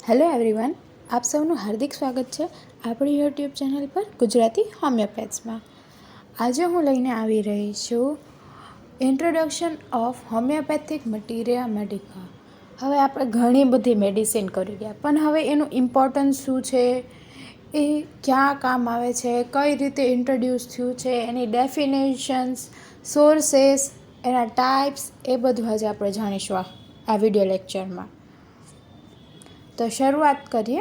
Hello everyone, આપ સૌનું હાર્દિક સ્વાગત છે આપણી યુટ્યુબ ચેનલ પર ગુજરાતી હોમિયોપેથ્સમાં. આજે હું લઈને આવી રહી છું introduction of homeopathic materia medica. હવે આપણે ઘણી બધી મેડિસિન કરી ગયા, પણ હવે એનું ઇમ્પોર્ટન્સ શું છે, એ ક્યાં કામ આવે છે, કઈ રીતે ઇન્ટ્રોડ્યુસ થયું છે, એની ડેફિનેશન્સ, સોર્સેસ, એના ટાઈપ્સ, એ બધું આજે આપણે જાણીશું આ વિડીયો લેક્ચરમાં. તો શરૂઆત કરીએ.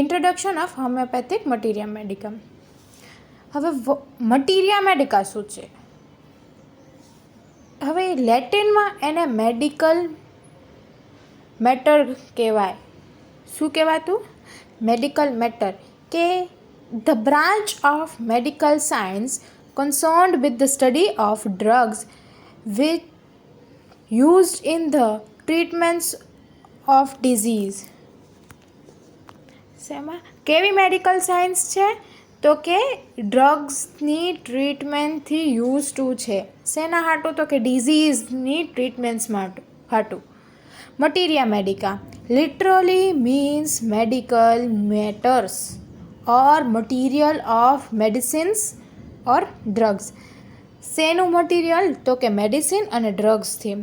Introduction of homeopathic materia medica. હવે મટીરિયા મેડિકા શું છે? હવે લેટિનમાં એને મેડિકલ મેટર કહેવાય. શું કહેવાતું? Medical matter. કે the branch of medical science concerned with the study of drugs which used in the treatments of disease. શેમાં કેવી મેડિકલ સાયન્સ છે? તો કે ડ્રગ્સની ટ્રીટમેન્ટથી યુઝ ટુ છે. શેના હાટું? તો કે ડિઝીઝની ટ્રીટમેન્ટ્સ હાટું. Materia medica literally means medical matters or material of medicines or drugs. શેનું મટીરિયલ? તો કે મેડિસિન અને ડ્રગ્સથી.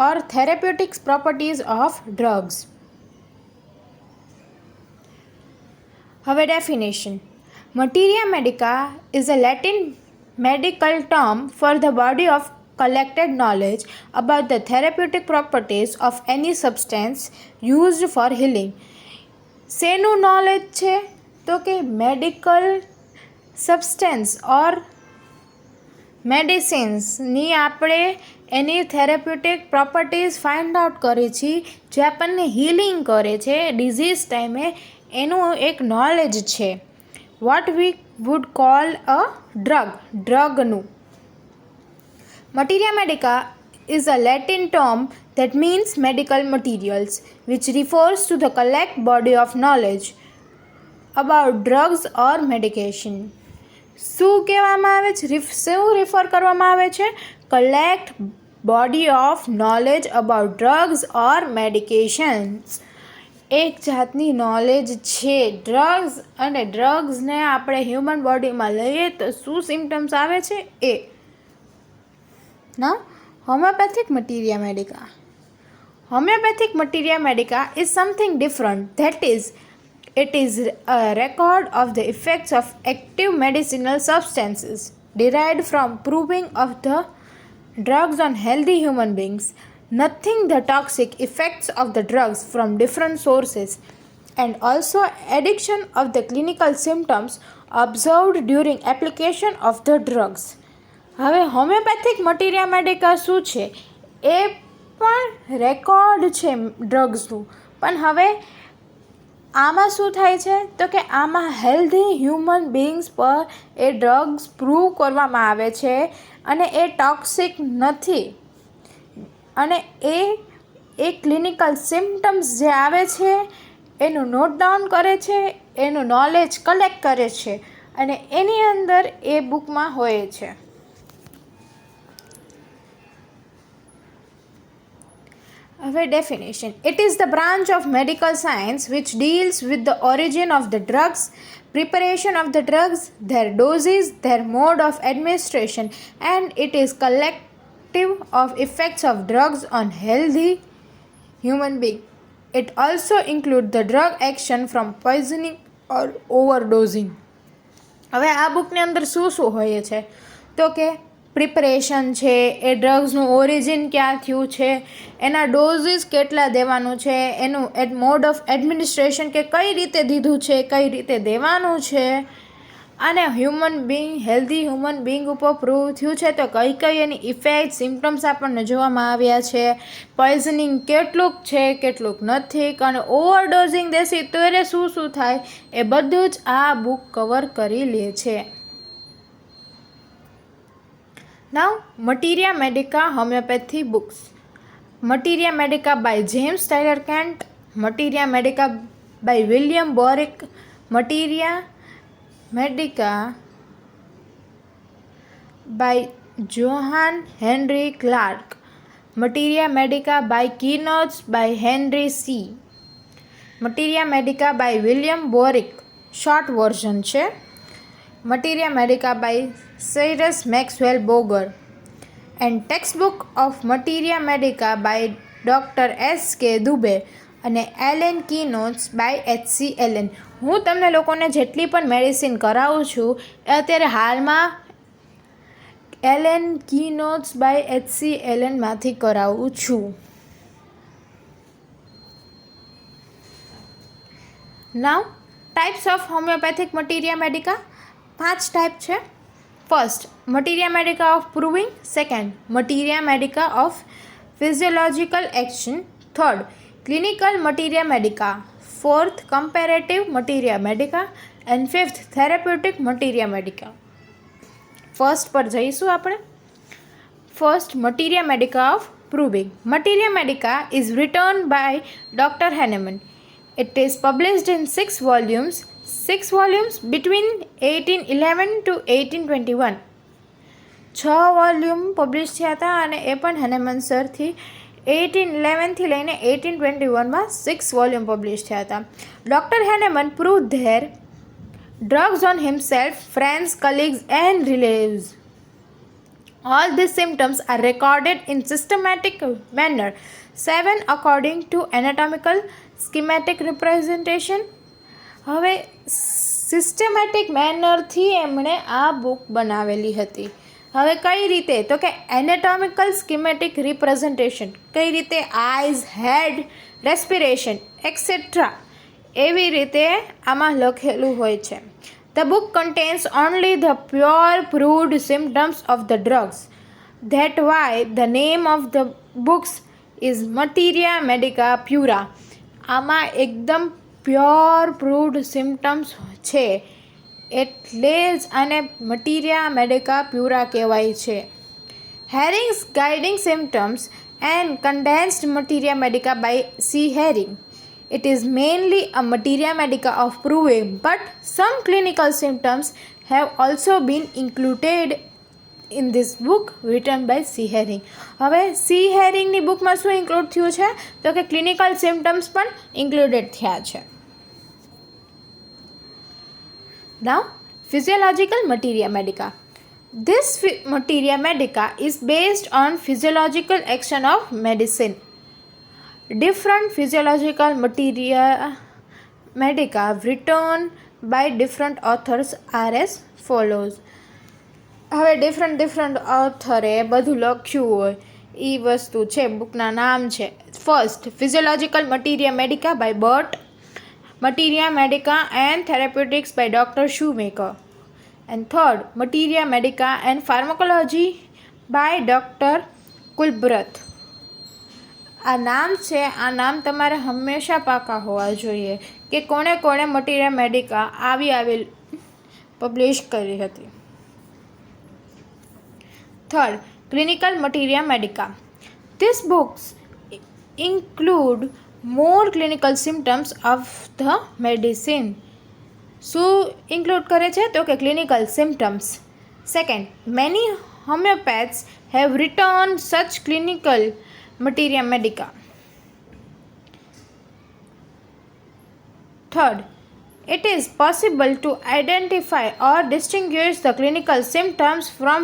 or therapeutics properties of drugs. હવે definition. Materia medica is a Latin medical term for the body of collected knowledge about the therapeutic properties of any substance used for healing. શેનું knowledge છે? તો કે medical substance ઓર મેડિસિન્સની આપણે એની therapeutic properties find out કરી છીએ, જે આપણને healing કરે છે ડિઝીઝ ટાઈમે. એનું એક નોલેજ છે. What we would call a ડ્રગનું. Materia medica is a Latin term that means medical materials, which refers to the collect body of knowledge about drugs or medication. શું કહેવામાં આવે છે? શું રિફર કરવામાં આવે છે? Collect body of knowledge about drugs or medications. એક જાતની નોલેજ છે ડ્રગ્સ, અને ડ્રગ્સને આપણે હ્યુમન બોડીમાં લઈએ તો શું સિમ્ટમ્સ આવે છે એ. ના homeopathic materia medica. Homeopathic materia medica is something different. That is it is a record of the effects of active medicinal substances derived from proving of the drugs on healthy human beings, nothing the toxic effects of the drugs from different sources, and also addiction of the clinical symptoms observed during application of the drugs. હવે homeopathic materia મેડિકા શું છે? એ પણ record છે ડ્રગ્સનું, પણ હવે આમાં શું થાય છે? તો કે આમાં હેલ્ધી હ્યુમન બીંગ્સ પર એ ડ્રગ્સ પ્રૂવ કરવામાં આવે છે અને એ ટોક્સિક નથી. અને એ ક્લિનિકલ સિમ્ટમ્સ જે આવે છે એનું નોટ ડાઉન કરે છે, એનું નોલેજ કલેક્ટ કરે છે, અને એની અંદર એ બુકમાં હોય છે. હવે definition. It is the branch of medical science which deals with the origin of the drugs, preparation of the drugs, their doses, their mode of administration, and it is collective of effects of drugs on healthy human being. It also includes the drug action from poisoning or overdosing. હવે આ બુકની અંદર શું શું હોય છે? તો કે preparation છે, એ ડ્રગ્સનું ઓરિજિન ક્યાં થયું છે, એના ડોઝિસ કેટલા દેવાનું છે, એનું મોડ ઓફ એડમિનિસ્ટ્રેશન કે કઈ રીતે દીધું છે, કઈ રીતે દેવાનું છે, અને હેલ્ધી હ્યુમન બીંગ ઉપર પ્રૂવ થયું છે તો કઈ કઈ એની ઇફેક્ટ સિમ્ટમ્સ આપણને જોવામાં આવ્યા છે, પોઈઝનિંગ કેટલુંક છે કેટલુંક નથી, અને ઓવરડોઝિંગ દેશી ત્યારે શું શું થાય, એ બધું જ આ બુક કવર કરી લે છે. Now, Materia Medica Homeopathy books. Materia Medica by James Tyler Kent, Materia Medica by William Borick, Materia Medica by Johann Henry Clark, Materia Medica by Keynotes by Henry C. Materia Medica by William Borick, short version છે. Materia Medica by Cyrus Maxwell Boger and Textbook of Materia Medica by Dr. S.K. Dubé અને એલેન કી notes by H.C. એલેન. હું તમને લોકોને જેટલી પણ medicine કરાવું છું એ અત્યારે હાલમાં એલેન કી નોટ્સ બાય H.C. એલેનમાંથી કરાવું છું. Now types of homeopathic materia medica. 5 type છે. First, materia medica of proving. Second, materia medica of physiological action. Third, clinical materia medica. Fourth, comparative materia medica. And fifth, therapeutic materia medica. First પર જઈશું આપણે. First, materia medica of proving. Materia medica is written by doctor Hahnemann. It is published in 6 volumes between 1811 to 1821. 6 volume publish થયા હતા અને એ પણ હેનેમન સરથી 1811થી લઈને 1821માં 6 volume publish થયા હતા. Doctor Hahnemann prove their drugs on himself, friends, colleagues and relatives. All these symptoms are recorded in systematic manner. 7 according to anatomical schematic representation. હવે systematic મેનરથી એમણે આ બુક બનાવેલી હતી. હવે કઈ રીતે? તો કે એનેટોમિકલ સ્કીમેટિક રિપ્રેઝન્ટેશન, કઈ રીતે આઈઝ, હેડ, રેસ્પિરેશન એક્સેટ્રા એવી રીતે આમાં લખેલું હોય છે. The book contains only the pure proved symptoms of the drugs. That why the name of the books is Materia Medica Pura. આમાં એકદમ પ્યોર પ્રૂવડ સિમ્ટમ્સ છે એટલે જ આને મટીરિયા મેડિકા પ્યુરા કહેવાય છે. Hering's guiding symptoms and condensed materia medica by C Hering. It is mainly a materia medica of proving, but some clinical symptoms have also been included in this book written by C. Herring. હવે C હેરિંગની બુકમાં શું include થયું છે? તો કે clinical symptoms પણ included થયા છે. Now, physiological materia medica. This materia medica is based on physiological action of medicine. Different physiological materia medica written by different authors are as follows. હવે ડિફરન્ટ ઓથરે બધું લખ્યું હોય એ વસ્તુ છે, બુકના નામ છે. First, physiological materia medica by Burt, materia medica and therapeutics by doctor Shoemaker. And third, materia medica and pharmacology by doctor Culbreth. આ નામ છે, આ નામ તમારે હંમેશા પાકા હોવા જોઈએ કે કોણે મટીરિયા મેડિકા આવી પબ્લિશ કરી હતી. Third, clinical materia medica. These books include more clinical symptoms of the medicine. શું ઇન્ક્લુડ કરે છે? તો કે clinical symptoms. Second, many homeopaths have written such clinical materia medica. Third, it is possible to identify or distinguish the clinical symptoms from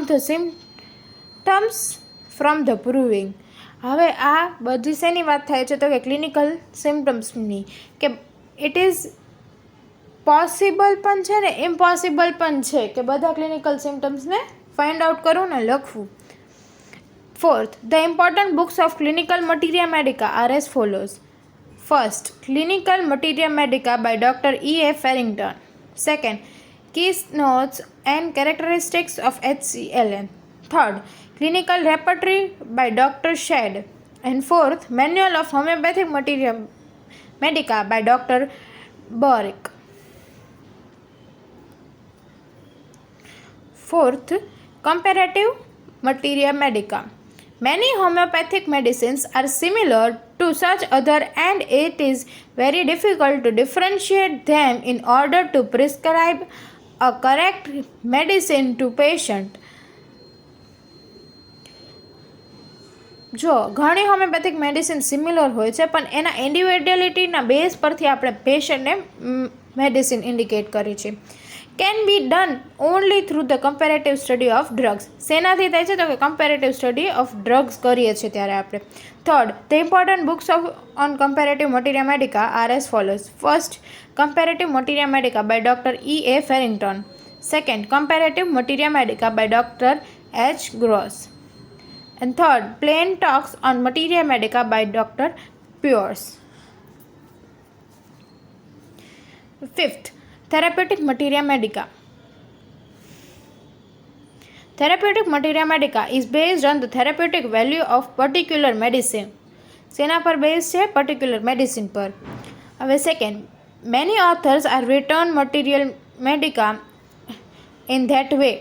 the proving. હવે આ બધી શેની વાત થાય છે? તો કે ક્લિનિકલ સિમ્ટમ્સની, કે ઇટ ઇઝ પોસિબલ પણ છે ને ઇમ્પોસિબલ પણ છે કે બધા ક્લિનિકલ સિમ્ટમ્સને ફાઇન્ડ આઉટ કરવું ને લખવું. Fourth, the important books of clinical materia medica are as follows. First, clinical materia medica by doctor E.A. Farrington. Second, keys notes and characteristics of H.C. Allen. Third, clinical repertory by Dr. Shedd. And fourth, manual of homeopathic materia medica by Dr. Borick. Fourth, comparative materia medica. Many homeopathic medicines are similar to such other and it is very difficult to differentiate them in order to prescribe a correct medicine to patient. જો ઘણી homeopathic medicine similar હોય છે, પણ એના ઇન્ડિવિડ્યુઅલિટીના base પરથી આપણે પેશન્ટને medicine indicate કરી છે. Can be done only through the comparative study of drugs. શેનાથી થાય છે? તો કે કમ્પેરેટિવ સ્ટડી ઓફ ડ્રગ્સ કરીએ છીએ ત્યારે આપણે. Third, the important books on comparative materia medica are as follows. First, comparative materia medica by doctor E. A. Farrington. Second, Comparative Materia Medica by Dr. H. Gross. And third, Plain Talks on Materia Medica by Dr. Pierce. Fifth, Therapeutic Materia Medica. Therapeutic Materia Medica is based on the therapeutic value of particular medicine. શેના પર base છે? Particular medicine પર. હવે second, many authors are written material medica in that way.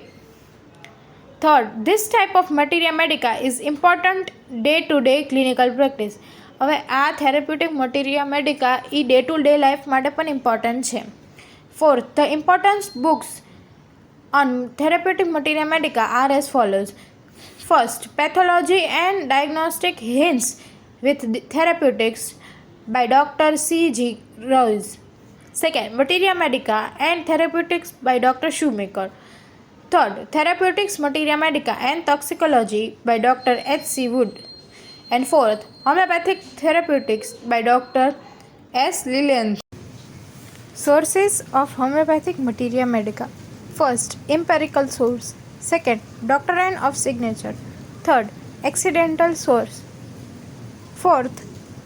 Third, this type of materia medica is important day-to-day clinical practice. હવે આ therapeutic materia medica એ day to day life માટે પણ important છે. Fourth, the importance books on therapeutic materia medica are as follows. First, pathology and diagnostic hints with therapeutics by Dr. C. G. Royce. Second, Materia Medica and Therapeutics by Dr. Shoemaker. Third, Therapeutics, Materia Medica and Toxicology by Dr. H. C. Wood. And fourth, Homeopathic Therapeutics by Dr. S. Lillian. Sources of Homeopathic Materia Medica. First, empirical source. Second, doctrine of signature. Third, accidental source. Fourth,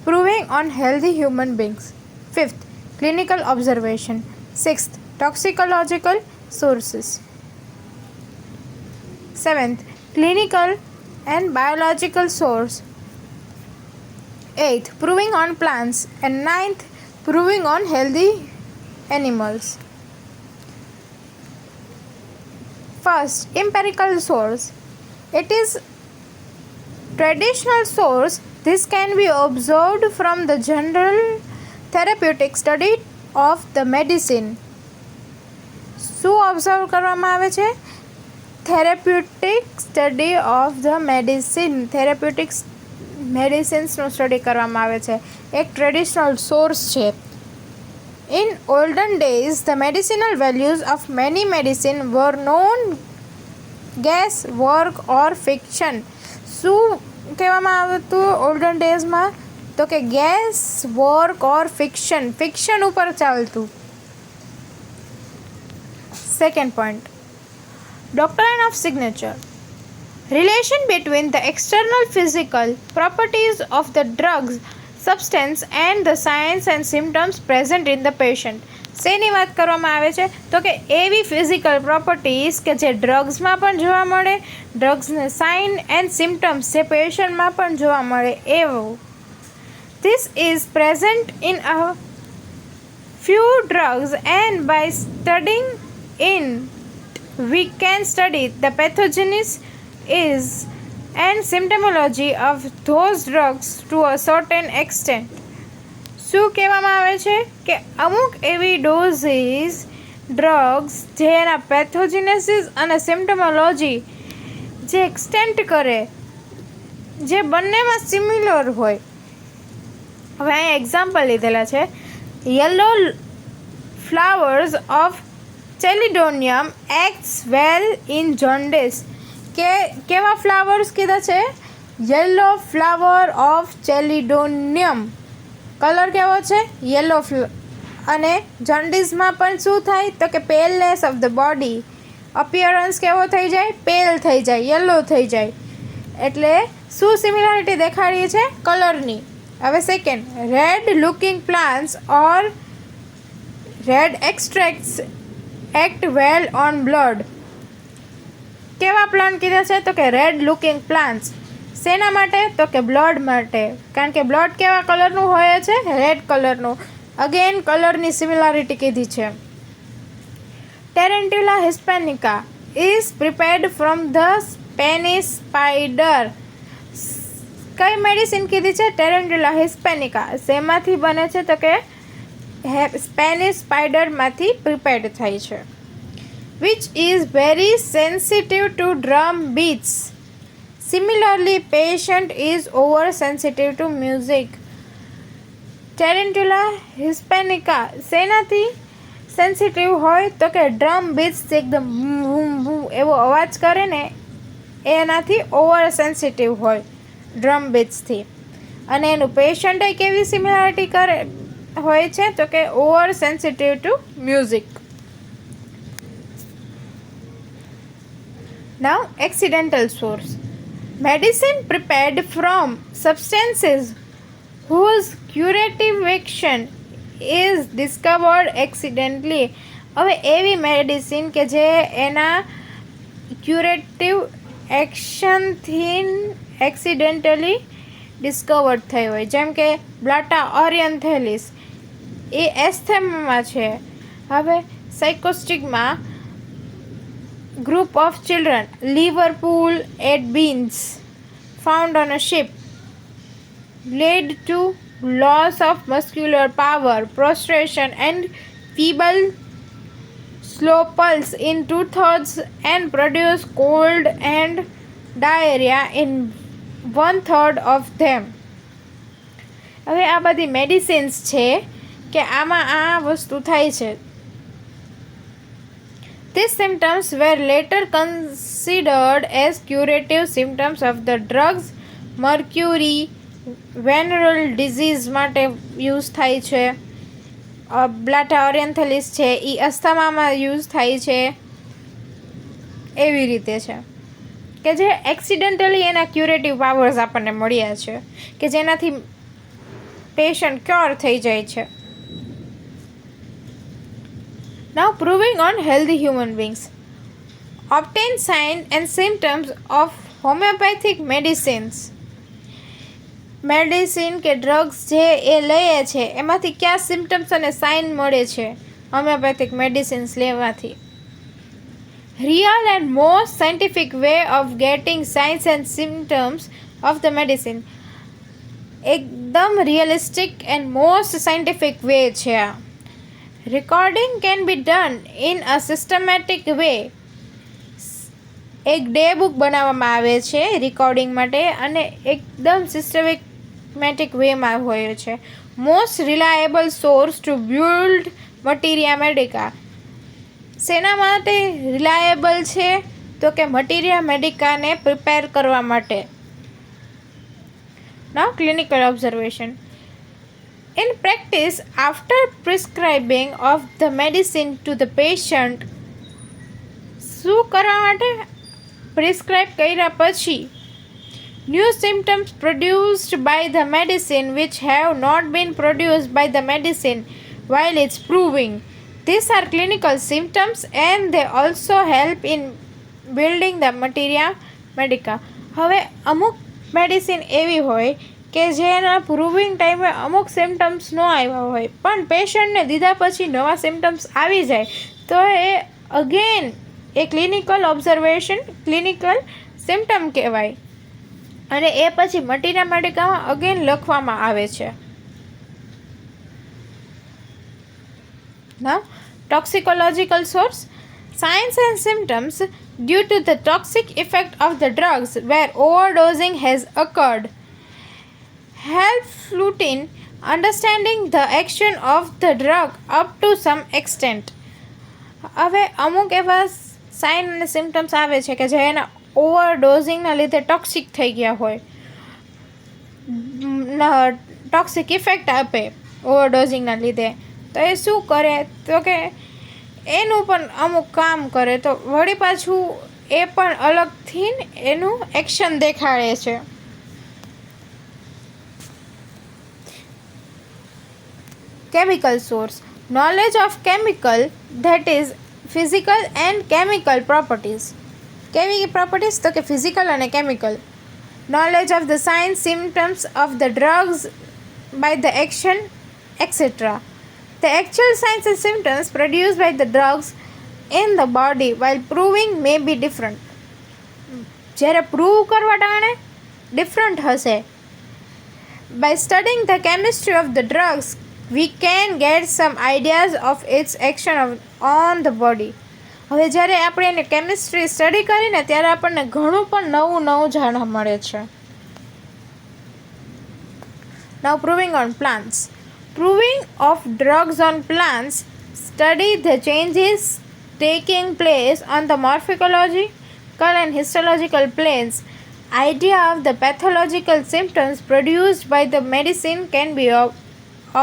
proving on healthy human beings. Fifth, clinical observation. Sixth, toxicological sources. Seventh, clinical and biological source. Eighth, proving on plants. And ninth, proving on healthy animals. First, empirical source. It is traditional source. This can be observed from the general therapeutic study of the medicine. શું observe કરવામાં આવે છે? Therapeutic study of the medicine. Therapeutics મેડિસિન્સનું study કરવામાં આવે છે. એક traditional source છે. In olden days the medicinal values of many medicine were known guess work or fiction. શું કહેવામાં આવતું ઓલ્ડન ડેઝમાં? તો કે ગેસ વર્ક ઓર ફિક્શન ઉપર ચાલતું. Second point, doctrine of signature. Relation between the external physical properties of the drugs substance and the signs and symptoms present in the patient. શેની વાત કરવામાં આવે છે? તો કે એવી ફિઝિકલ પ્રોપર્ટીઝ કે જે ડ્રગ્સમાં પણ જોવા મળે, ડ્રગ્સને સાઇન એન્ડ સિમ્ટમ્સ જે પેશન્ટમાં પણ જોવા મળે એવું. This is present in a few drugs and by studying in we can study the pathogenesis is and symptomology of those drugs to a certain extent. શું કહેવામાં આવે છે? કે અમુક એવી ડોઝીસ ડ્રગ્સ જેના પેથોજિનેસિસ અને સિમ્ટમોલોજી જે એક્સટેન્ટ કરે, જે બંનેમાં સિમિલર હોય. હવે અહીંયા એક્ઝામ્પલ લીધેલા છે. Yellow flowers of Chelidonium acts well in jaundice. કે કેવા ફ્લાવર્સ કીધા છે? Yellow flower of Chelidonium. Colour કેવો છે? યલો. અને જોન્ડિસમાં પણ શું થાય? તો કે પેલનેસ ઓફ ધ બોડી. અપિયરન્સ કેવો થઈ જાય? પેલ થઈ જાય, યલો થઈ જાય. એટલે શું સિમિલારિટી દેખાડીએ છે? કલરની. હવે second, red looking plants or red extracts act well on blood. કેવા પ્લાન્ટ કીધા છે? તો કે રેડ લુકિંગ પ્લાન્ટ્સ. શેના માટે? તો કે બ્લડ માટે. કારણ કે બ્લડ કેવા કલરનું હોય છે? રેડ કલરનું. અગેન કલરની સિમિલારિટી કીધી છે. Tarentula hispanica is prepared from the Spanish spider. કઈ મેડિસિન કીધી છે? ટેરેન્ટ્યુલા હિસ્પેનિકા. શેમાંથી બને છે? તો કે સ્પેનિશ સ્પાઈડરમાંથી પ્રિપેર્ડ થાય છે. Which is very sensitive to drum beats. Similarly, patient is oversensitive to music. Tarantula hispanica શેનાથી સેન્સિટિવ હોય તો કે ડ્રમ બીટ્સ એકદમ એવો અવાજ કરે ને એનાથી ઓવર સેન્સિટિવ હોય ડ્રમ બીટ્સથી. અને એનું પેશન્ટ કેવી સિમિલારિટી કરે હોય છે તો કે over sensitive to music. Now, accidental source. Medicine prepared from substances whose curative action is discovered accidentally. હવે એવી મેડિસિન કે જે એના ક્યુરેટિવ એક્શનથી એક્સિડેન્ટલી ડિસ્કવર્ડ થઈ હોય, જેમ કે બ્લાટા ઓરિયન્થેલિસ એ એસ્થેમામાં છે. હવે સાયકોસ્ટિકમાં group of children, Liverpool ate beans found on a ship, led to loss of muscular power, prostration and feeble slow pulse in 2/3 and produce cold and diarrhea in 1/3 of them. હવે આ બધી medicines છે કે આમાં આ વસ્તુ થાય છે. These symptoms were later considered as curative symptoms of the drugs. Mercury venereal disease માટે યુઝ થાય છે. બ્લાટા ઓરિયન્થેલિસ છે એ અસ્થમામાં યુઝ થાય છે. એવી રીતે છે કે જે એક્સિડેન્ટલી એના ક્યુરેટિવ પાવર્સ આપણને મળ્યા છે કે જેનાથી પેશન્ટ ક્યોર થઈ જાય છે. Now, proving on healthy human beings. Obtain signs and symptoms of homeopathic medicines. Medicine કે ડ્રગ્સ જે એ લઈએ છે એમાંથી કયા સિમ્ટમ્સ અને સાઇન મળે છે હોમિયોપેથિક મેડિસિન્સ લેવાથી. Real and most scientific way of getting signs and symptoms of the medicine. એકદમ realistic and most scientific way છે આ. Recording can be done in a systematic way. એક ડે બુક બનાવવામાં આવે છે રેકોર્ડિંગ માટે અને એકદમ સિસ્ટમેટિક વેમાં હોય છે. Most reliable source to build materia medica. શેના માટે રિલાયેબલ છે તો કે મટીરિયા મેડિકાને પ્રિપેર કરવા માટે. Now, clinical observation. In practice, after prescribing of the medicine to the patient, શું કરવા માટે પ્રિસ્ક્રાઇબ કર્યા પછી new symptoms produced by the medicine which have not been produced by the medicine while it's proving. These are clinical symptoms and they also help in building the materia medica. હવે અમુક medicine એવી હોય કે જેના proving ટાઈમે અમુક symptoms ન આવ્યા હોય પણ પેશન્ટને દીધા પછી નવા સિમ્ટમ્સ આવી જાય તો એ અગેન એ ક્લિનિકલ ઓબ્ઝર્વેશન ક્લિનિકલ સિમ્ટમ કહેવાય અને એ પછી મટીરિયા મેડિકામાં અગેન લખવામાં આવે છે. Now, toxicological source. Signs and symptoms due to the toxic effect of the drugs where overdosing has occurred. Help in understanding the action of the drug up to some extent. હવે અમુક એવા sign અને symptoms આવે છે કે જે એના ઓવરડોઝિંગના લીધે ટોક્સિક થઈ ગયા હોય, ટોક્સિક ઇફેક્ટ આપે ઓવરડોઝિંગના લીધે. તો એ શું કરે તો કે એનું પણ અમુક કામ કરે તો વળી પાછું એ પણ અલગથી એનું એક્શન દેખાડે છે. Chemical source. Knowledge of chemical, that is physical and chemical properties. કેવી properties તો કે physical અને chemical. Knowledge of the signs, symptoms of the drugs by the action, etc. The actual signs and symptoms produced by the drugs in the body while proving may be different. જ્યારે prove કરવા ટાણે different હશે. By studying the chemistry of the drugs, we can get some ideas of its action on the body. હવે જ્યારે આપણે એને chemistry study કરીને ત્યારે આપણને ઘણું પણ નવું જાણવા મળે છે. Now proving on plants. Proving of drugs on plants study the changes taking place on the morphological and histological planes. Idea of the pathological symptoms produced by the medicine can be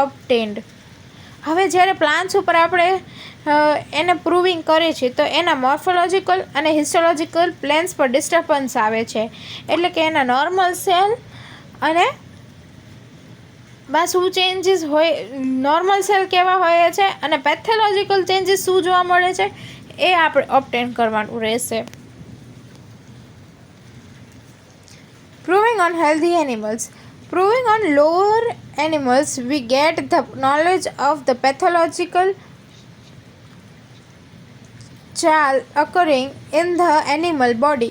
obtained. હવે જ્યારે plants ઉપર આપણે એને proving કરીએ છીએ તો એના morphological અને હિસ્ટોલોજીકલ પ્લેન્સ પર ડિસ્ટર્બન્સ આવે છે, એટલે કે એના નોર્મલ સેલ અને માં શું ચેન્જીસ હોય, નોર્મલ સેલ કેવા હોય છે અને પેથોલોજીકલ ચેન્જીસ શું જોવા મળે છે એ આપણે ઓબ્ટેન કરવાનું રહેશે. Proving on healthy animals. Proving on lower animals, we get the knowledge of the pathological change occurring in the animal body.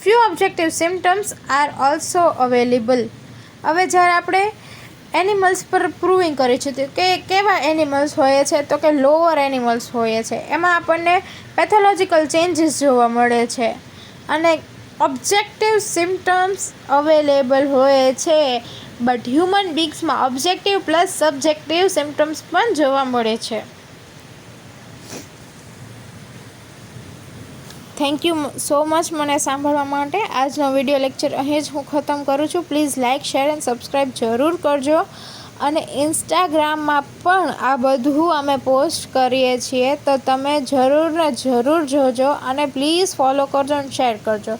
Few objective symptoms are also available. હવે જ્યારે આપણે એનિમલ્સ પર પ્રૂવિંગ કરીએ છીએ કે કેવા એનિમલ્સ હોય છે, તો કે લોઅર એનિમલ્સ હોય છે, એમાં આપણને પેથોલોજીકલ ચેન્જીસ જોવા મળે છે અને ઓબ્જેક્ટિવ સિમ્ટમ્સ અવેલેબલ હોય છે. બટ હ્યુમન બીંગ્સમાં ઓબ્જેક્ટિવ પ્લસ સબ્જેક્ટિવ સિમ્ટમ્સ પણ જોવા મળે છે. થેન્ક યુ સો મચ મને સાંભળવા માટે. આજનો વિડીયો લેક્ચર અહીં જ હું ખતમ કરું છું. Please like, share and subscribe જરૂર કરજો. અને ઇન્સ્ટાગ્રામમાં પણ આ બધું અમે પોસ્ટ કરીએ છીએ, તો તમે જરૂર ને જરૂર જોજો અને પ્લીઝ ફોલો કરજો અને શેર કરજો.